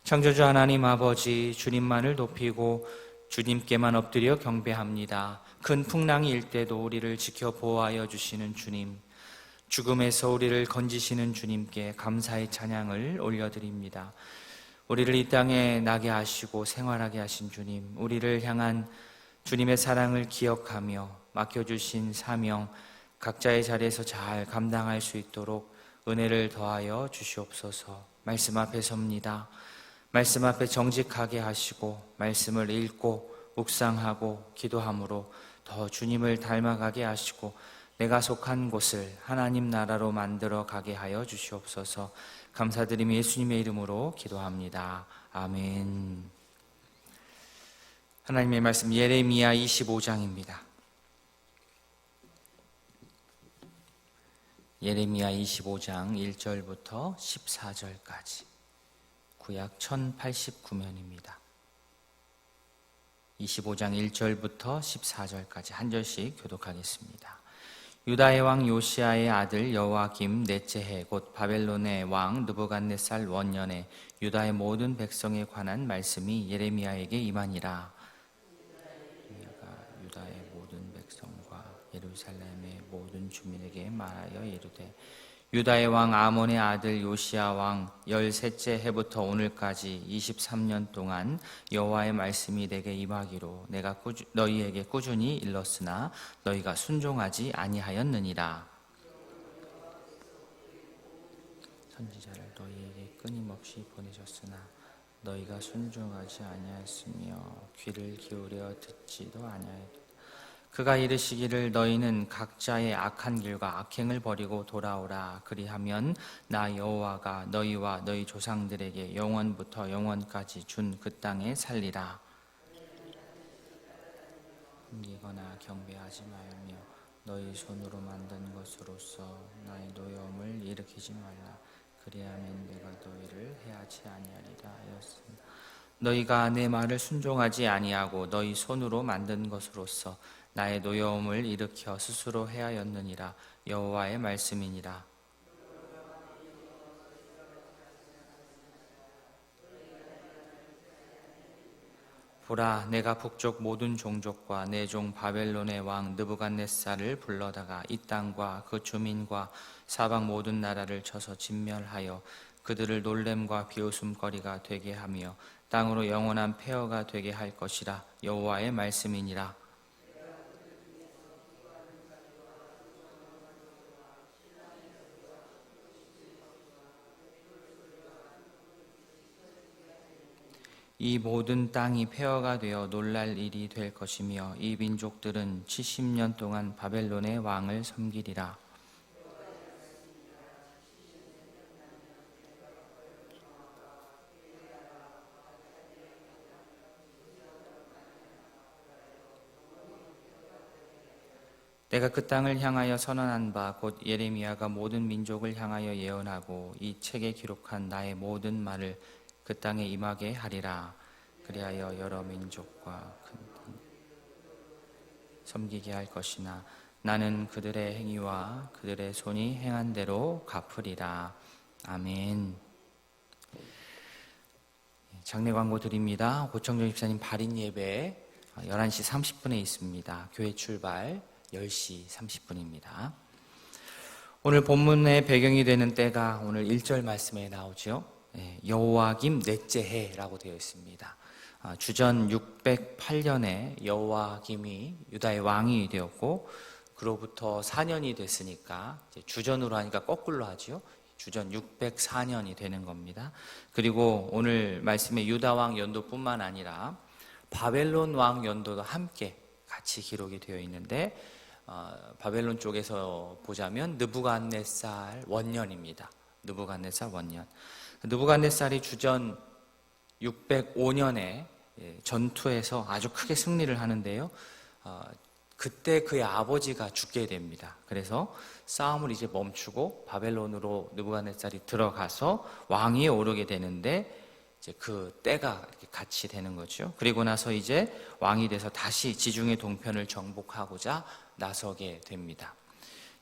창조주 하나님 아버지, 주님만을 높이고 주님께만 엎드려 경배합니다. 큰 풍랑이 일 때도 우리를 지켜 보호하여 주시는 주님, 죽음에서 우리를 건지시는 주님께 감사의 찬양을 올려드립니다. 우리를 이 땅에 나게 하시고 생활하게 하신 주님, 우리를 향한 주님의 사랑을 기억하며 맡겨주신 사명, 각자의 자리에서 잘 감당할 수 있도록 은혜를 더하여 주시옵소서. 말씀 앞에 섭니다. 말씀 앞에 정직하게 하시고 말씀을 읽고 묵상하고 기도함으로 더 주님을 닮아가게 하시고 내가 속한 곳을 하나님 나라로 만들어 가게 하여 주시옵소서. 감사드리며 예수님의 이름으로 기도합니다. 아멘. 하나님의 말씀 예레미야 25장입니다. 예레미야 25장 1절부터 14절까지 구약 1089면입니다. 25장 1절부터 14절까지 한 절씩 교독하겠습니다. 유다의 왕 요시야의 아들 여호와김 넷째 해 곧 바벨론의 왕 느부갓네살 원년에 유다의 모든 백성에 관한 말씀이 예레미야에게 임하니라. 유다의 모든 백성과 예루살렘의 모든 주민에게 말하여 이르되 유다의 왕 아몬의 아들 요시야 왕 13째 해부터 오늘까지 23년 동안 여호와의 말씀이 내게 임하기로 내가 너희에게 꾸준히 일렀으나 너희가 순종하지 아니하였느니라. 선지자를 너희에게 끊임없이 보내셨으나 너희가 순종하지 아니하였으며 귀를 기울여 듣지도 아니하였다. 그가 이르시기를 너희는 각자의 악한 길과 악행을 버리고 돌아오라. 그리하면 나 여호와가 너희와 너희 조상들에게 영원부터 영원까지 준 그 땅에 살리라. 숨기거나 경배하지 말며 너희 손으로 만든 것으로서 나의 노여움을 일으키지 말라. 그리하면 내가 너희를 해하지 아니하리라 하였으나 너희가 내 말을 순종하지 아니하고 너희 손으로 만든 것으로서 나의 노여움을 일으켜 스스로 해하였느니라. 여호와의 말씀이니라. 보라, 내가 북쪽 모든 종족과 내 종 바벨론의 왕 느부갓네살을 불러다가 이 땅과 그 주민과 사방 모든 나라를 쳐서 진멸하여 그들을 놀램과 비웃음거리가 되게 하며 땅으로 영원한 폐허가 되게 할 것이라. 여호와의 말씀이니라. 이 모든 땅이 폐허가 되어 놀랄 일이 될 것이며 이 민족들은 70년 동안 바벨론의 왕을 섬기리라. 내가 그 땅을 향하여 선언한 바 곧 예레미야가 모든 민족을 향하여 예언하고 이 책에 기록한 나의 모든 말을 그 땅에 임하게 하리라. 그리하여 여러 민족과 큰 섬기게 할 것이나 나는 그들의 행위와 그들의 손이 행한 대로 갚으리라. 아멘. 장례 광고 드립니다. 고청정 집사님 발인 예배 11시 30분에 있습니다. 교회 출발 10시 30분입니다. 오늘 본문의 배경이 되는 때가 오늘 1절 말씀에 나오죠. 여호와김 넷째 해라고 되어 있습니다. 주전 608년에 여호와김이 유다의 왕이 되었고 그로부터 4년이 됐으니까 주전으로 하니까 거꾸로 하죠. 주전 604년이 되는 겁니다. 그리고 오늘 말씀에 유다 왕 연도뿐만 아니라 바벨론 왕 연도도 함께 같이 기록이 되어 있는데 바벨론 쪽에서 보자면 느부갓네살 원년입니다. 느부갓네살 원년. 느부갓네살이 주전 605년에 전투에서 아주 크게 승리를 하는데요. 그때 그의 아버지가 죽게 됩니다. 그래서 싸움을 이제 멈추고 바벨론으로 느부갓네살이 들어가서 왕위에 오르게 되는데 이제 그 때가 이렇게 같이 되는 거죠. 그리고 나서 이제 왕이 돼서 다시 지중해 동편을 정복하고자 나서게 됩니다.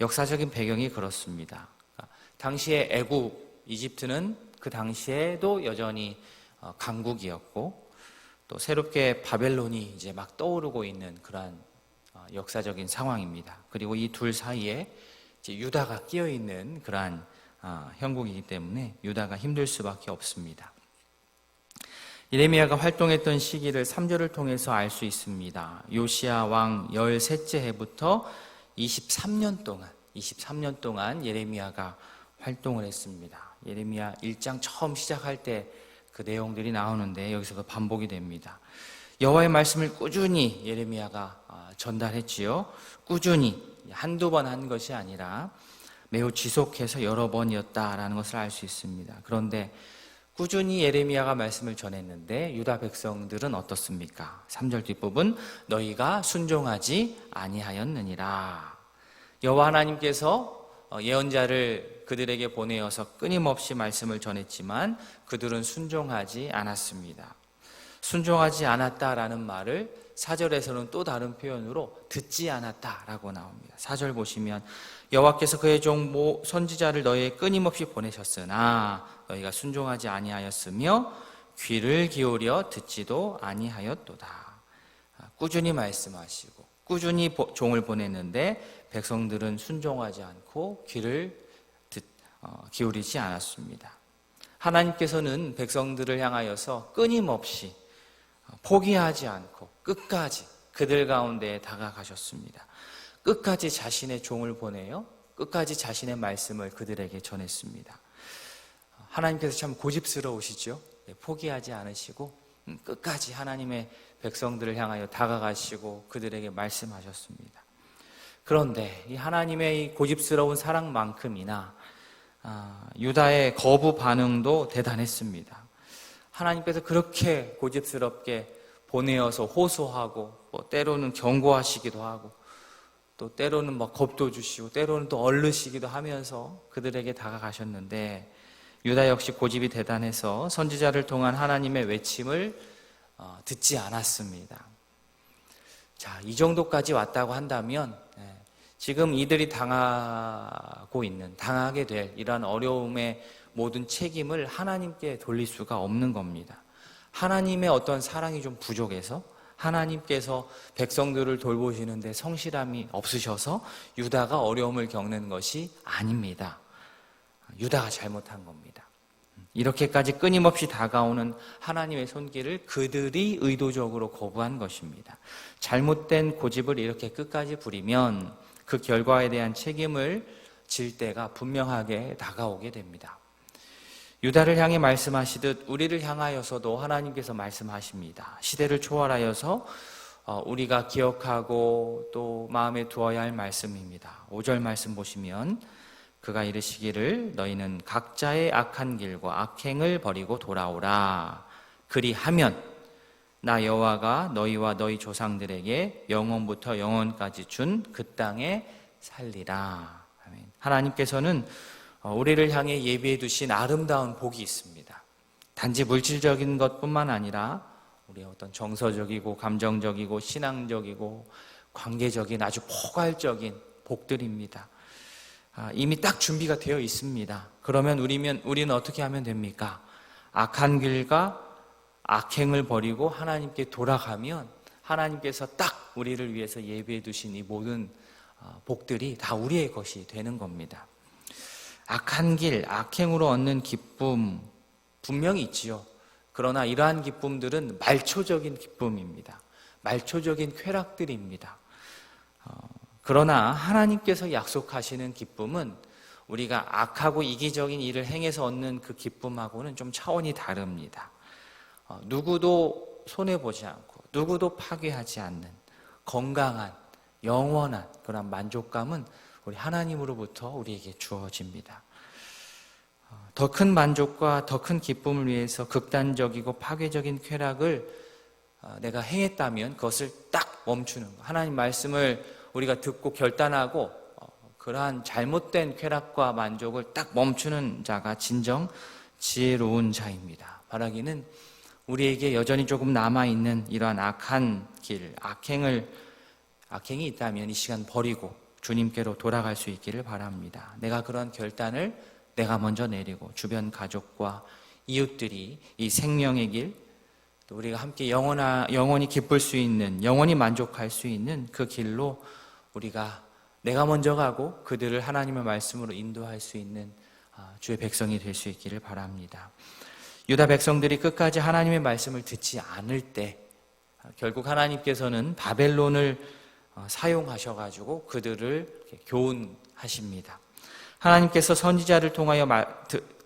역사적인 배경이 그렇습니다. 당시에 애굽, 이집트는 그 당시에도 여전히 강국이었고 또 새롭게 바벨론이 이제 막 떠오르고 있는 그러한 역사적인 상황입니다. 그리고 이 둘 사이에 이제 유다가 끼어 있는 그러한 형국이기 때문에 유다가 힘들 수밖에 없습니다. 예레미야가 활동했던 시기를 3절을 통해서 알 수 있습니다. 요시야 왕 13째 해부터 23년 동안 예레미야가 활동을 했습니다. 예레미야 1장 처음 시작할 때 그 내용들이 나오는데 여기서 그 반복이 됩니다. 여호와의 말씀을 꾸준히 예레미야가 전달했지요. 꾸준히 한두 번 한 것이 아니라 매우 지속해서 여러 번이었다라는 것을 알 수 있습니다. 그런데 꾸준히 예레미야가 말씀을 전했는데 유다 백성들은 어떻습니까? 3절 뒷부분 너희가 순종하지 아니하였느니라. 여호와 하나님께서 예언자를 그들에게 보내어서 끊임없이 말씀을 전했지만 그들은 순종하지 않았습니다. 순종하지 않았다라는 말을 4절에서는 또 다른 표현으로 듣지 않았다라고 나옵니다. 4절 보시면 여호와께서 그의 종 선지자를 너희에게 끊임없이 보내셨으나 너희가 순종하지 아니하였으며 귀를 기울여 듣지도 아니하였도다. 꾸준히 말씀하시고 꾸준히 종을 보냈는데 백성들은 순종하지 않고 귀를 기울이지 않았습니다. 하나님께서는 백성들을 향하여서 끊임없이 포기하지 않고 끝까지 그들 가운데 다가가셨습니다. 끝까지 자신의 종을 보내요. 끝까지 자신의 말씀을 그들에게 전했습니다. 하나님께서 참 고집스러우시죠. 포기하지 않으시고 끝까지 하나님의 백성들을 향하여 다가가시고 그들에게 말씀하셨습니다. 그런데 이 하나님의 이 고집스러운 사랑만큼이나 유다의 거부 반응도 대단했습니다. 하나님께서 그렇게 고집스럽게 보내어서 호소하고 때로는 경고하시기도 하고 또 때로는 겁도 주시고 때로는 또 얼르시기도 하면서 그들에게 다가가셨는데 유다 역시 고집이 대단해서 선지자를 통한 하나님의 외침을 듣지 않았습니다. 자, 이 정도까지 왔다고 한다면 지금 이들이 당하게 될 이러한 어려움의 모든 책임을 하나님께 돌릴 수가 없는 겁니다. 하나님의 어떤 사랑이 좀 부족해서 하나님께서 백성들을 돌보시는데 성실함이 없으셔서 유다가 어려움을 겪는 것이 아닙니다. 유다가 잘못한 겁니다. 이렇게까지 끊임없이 다가오는 하나님의 손길을 그들이 의도적으로 거부한 것입니다. 잘못된 고집을 이렇게 끝까지 부리면 그 결과에 대한 책임을 질 때가 분명하게 다가오게 됩니다. 유다를 향해 말씀하시듯 우리를 향하여서도 하나님께서 말씀하십니다. 시대를 초월하여서 우리가 기억하고 또 마음에 두어야 할 말씀입니다. 5절 말씀 보시면 그가 이르시기를 너희는 각자의 악한 길과 악행을 버리고 돌아오라. 그리하면 나 여호와가 너희와 너희 조상들에게 영원부터 영원까지 준 그 땅에 살리라. 아멘. 하나님께서는 우리를 향해 예비해 두신 아름다운 복이 있습니다. 단지 물질적인 것뿐만 아니라 우리의 어떤 정서적이고 감정적이고 신앙적이고 관계적인 아주 포괄적인 복들입니다. 이미 딱 준비가 되어 있습니다. 그러면 우리는 어떻게 하면 됩니까? 악한 길과 악행을 버리고 하나님께 돌아가면 하나님께서 딱 우리를 위해서 예비해 두신 이 모든 복들이 다 우리의 것이 되는 겁니다. 악한 길, 악행으로 얻는 기쁨 분명히 있지요. 그러나 이러한 기쁨들은 말초적인 기쁨입니다. 말초적인 쾌락들입니다. 그러나 하나님께서 약속하시는 기쁨은 우리가 악하고 이기적인 일을 행해서 얻는 그 기쁨하고는 좀 차원이 다릅니다. 누구도 손해보지 않고 누구도 파괴하지 않는 건강한 영원한 그런 만족감은 우리 하나님으로부터 우리에게 주어집니다. 더 큰 만족과 더 큰 기쁨을 위해서 극단적이고 파괴적인 쾌락을 내가 행했다면 그것을 딱 멈추는 것. 하나님 말씀을 우리가 듣고 결단하고 그러한 잘못된 쾌락과 만족을 딱 멈추는 자가 진정 지혜로운 자입니다. 바라기는 우리에게 여전히 조금 남아있는 이러한 악한 길, 악행이 있다면 이 시간 버리고 주님께로 돌아갈 수 있기를 바랍니다. 내가 그런 결단을 내가 먼저 내리고 주변 가족과 이웃들이 이 생명의 길, 또 우리가 함께 영원히 기쁠 수 있는, 영원히 만족할 수 있는 그 길로 우리가 내가 먼저 가고 그들을 하나님의 말씀으로 인도할 수 있는 주의 백성이 될 수 있기를 바랍니다. 유다 백성들이 끝까지 하나님의 말씀을 듣지 않을 때 결국 하나님께서는 바벨론을 사용하셔가지고 그들을 교훈하십니다. 하나님께서 선지자를 통하여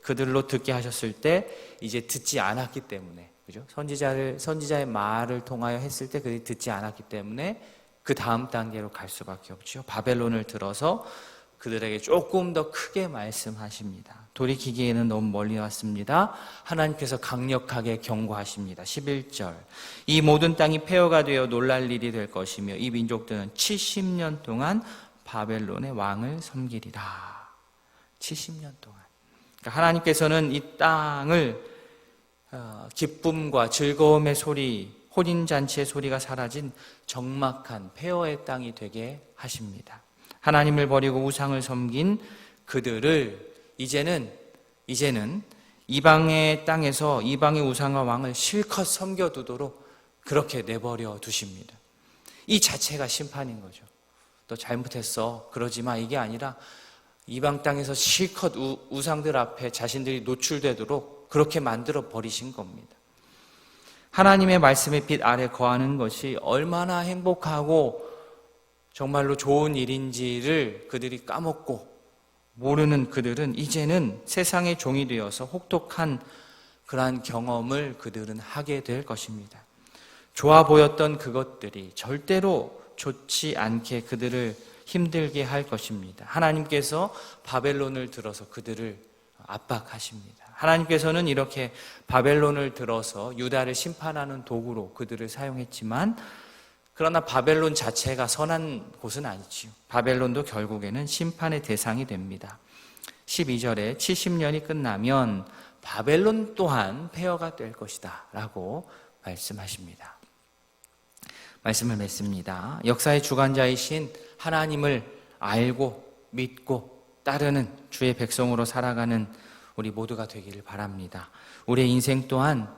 그들로 듣게 하셨을 때 이제 듣지 않았기 때문에, 그죠? 선지자의 말을 통하여 했을 때 그들이 듣지 않았기 때문에 그 다음 단계로 갈 수밖에 없죠. 바벨론을 들어서 그들에게 조금 더 크게 말씀하십니다. 돌이키기에는 너무 멀리 왔습니다. 하나님께서 강력하게 경고하십니다. 11절, 이 모든 땅이 폐허가 되어 놀랄 일이 될 것이며 이 민족들은 70년 동안 바벨론의 왕을 섬기리라. 70년 동안. 그러니까 하나님께서는 이 땅을 기쁨과 즐거움의 소리, 혼인잔치의 소리가 사라진 적막한 폐허의 땅이 되게 하십니다. 하나님을 버리고 우상을 섬긴 그들을 이제는 이방의 땅에서 이방의 우상과 왕을 실컷 섬겨두도록 그렇게 내버려 두십니다. 이 자체가 심판인 거죠. 너 잘못했어, 그러지 마, 이게 아니라 이방 땅에서 실컷 우상들 앞에 자신들이 노출되도록 그렇게 만들어 버리신 겁니다. 하나님의 말씀의 빛 아래 거하는 것이 얼마나 행복하고 정말로 좋은 일인지를 그들이 까먹고 모르는 그들은 이제는 세상의 종이 되어서 혹독한 그러한 경험을 그들은 하게 될 것입니다. 좋아 보였던 그것들이 절대로 좋지 않게 그들을 힘들게 할 것입니다. 하나님께서 바벨론을 들어서 그들을 압박하십니다. 하나님께서는 이렇게 바벨론을 들어서 유다를 심판하는 도구로 그들을 사용했지만, 그러나 바벨론 자체가 선한 곳은 아니지요. 바벨론도 결국에는 심판의 대상이 됩니다. 12절에 70년이 끝나면 바벨론 또한 폐허가 될 것이다 라고 말씀하십니다. 말씀을 맺습니다. 역사의 주관자이신 하나님을 알고 믿고 따르는 주의 백성으로 살아가는 우리 모두가 되기를 바랍니다. 우리의 인생 또한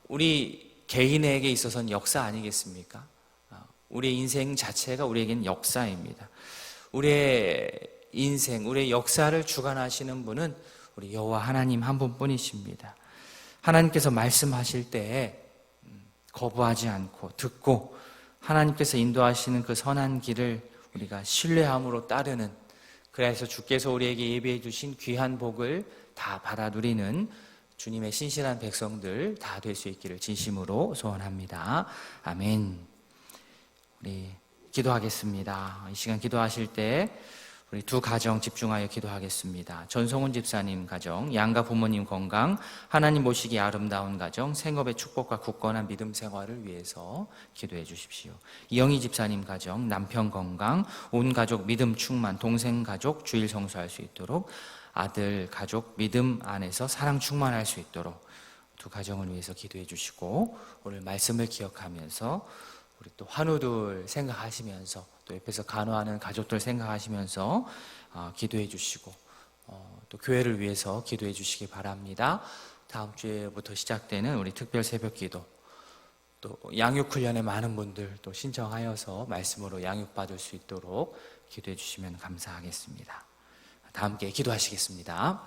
우리 개인에게 있어서는 역사 아니겠습니까? 우리의 인생 자체가 우리에게는 역사입니다. 우리의 인생, 우리의 역사를 주관하시는 분은 우리 여호와 하나님 한 분뿐이십니다. 하나님께서 말씀하실 때에 거부하지 않고 듣고 하나님께서 인도하시는 그 선한 길을 우리가 신뢰함으로 따르는, 그래서 주께서 우리에게 예비해 주신 귀한 복을 다 받아 누리는 주님의 신실한 백성들 다 될 수 있기를 진심으로 소원합니다. 아멘. 우리 기도하겠습니다. 이 시간 기도하실 때 우리 두 가정 집중하여 기도하겠습니다. 전성훈 집사님 가정, 양가 부모님 건강, 하나님 모시기 아름다운 가정, 생업의 축복과 굳건한 믿음 생활을 위해서 기도해 주십시오. 이영희 집사님 가정, 남편 건강, 온 가족 믿음 충만, 동생 가족 주일 성수할 수 있도록, 아들 가족 믿음 안에서 사랑 충만할 수 있도록 두 가정을 위해서 기도해 주시고, 오늘 말씀을 기억하면서 우리 또 환우들 생각하시면서 또 옆에서 간호하는 가족들 생각하시면서 기도해 주시고 또 교회를 위해서 기도해 주시기 바랍니다. 다음 주에부터 시작되는 우리 특별 새벽 기도, 또 양육훈련에 많은 분들 또 신청하여서 말씀으로 양육받을 수 있도록 기도해 주시면 감사하겠습니다. 다 함께 기도하시겠습니다.